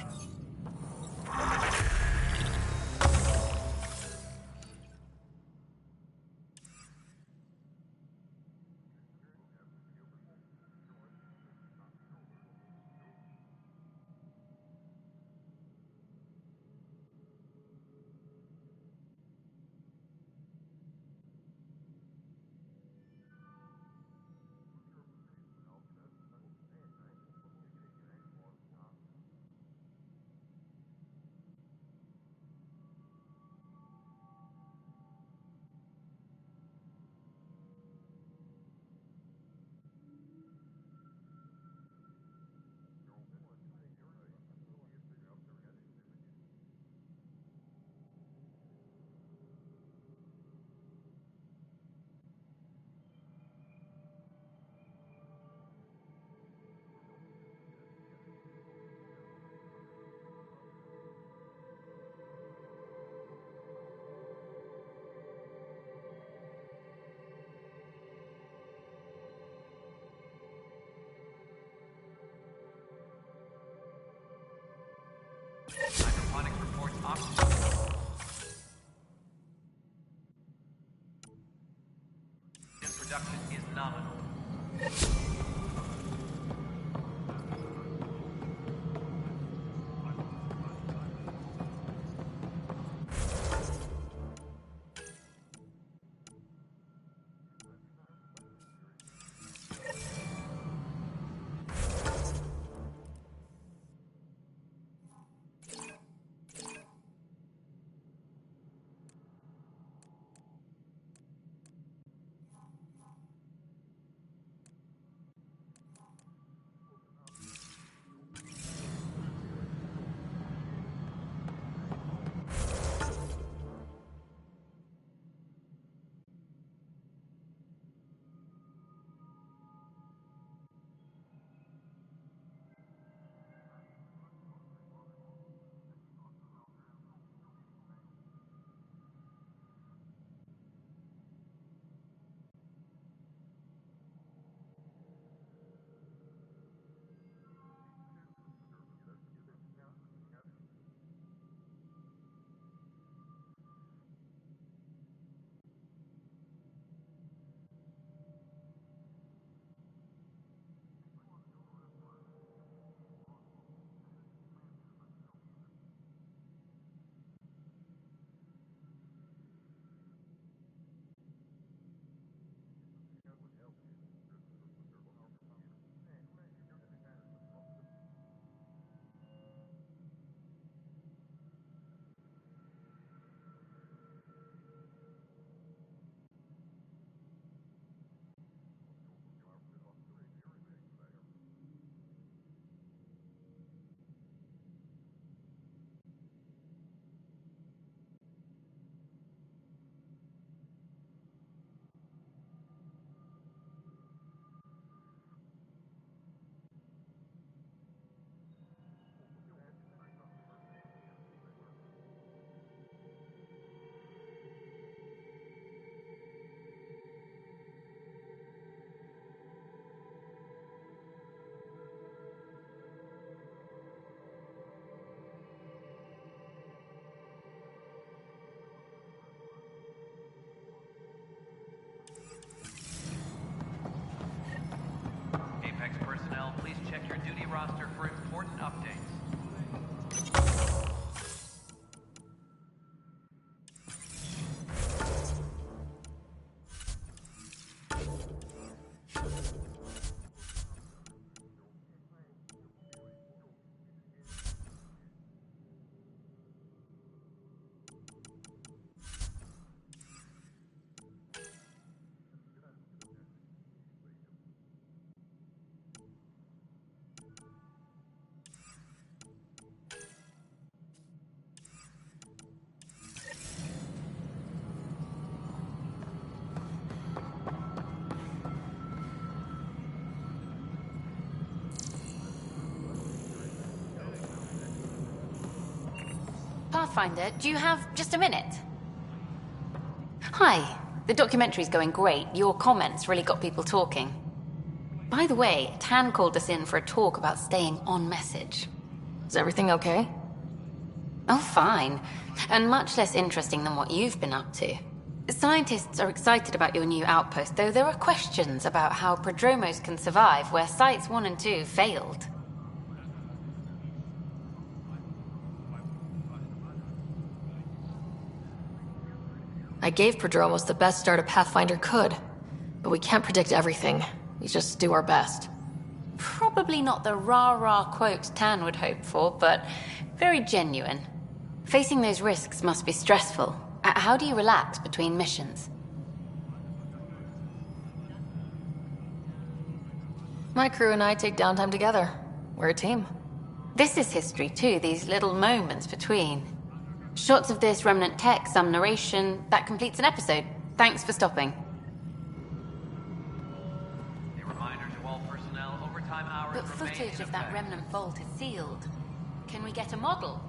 Hydroponics reports oxygen. Production is nominal. Pathfinder, do you have just a minute? Hi. The documentary's going great. Your comments really got people talking. By the way, Tan called us in for a talk about staying on message. Is everything okay? Oh, fine. And much less interesting than what you've been up to. Scientists are excited about your new outpost, though there are questions about how prodromos can survive where Sites 1 and 2 failed. I gave Prodromos the best start a Pathfinder could, but we can't predict everything. We just do our best. Probably not the rah-rah quote Tan would hope for, but very genuine. Facing those risks must be stressful. How do you relax between missions? My crew and I take downtime together. We're a team. This is history too, these little moments between. Shots of this remnant tech, some narration. That completes an episode. Thanks for stopping. A reminder to all personnel, overtime hours But footage of that remnant vault is sealed. Can we get a model?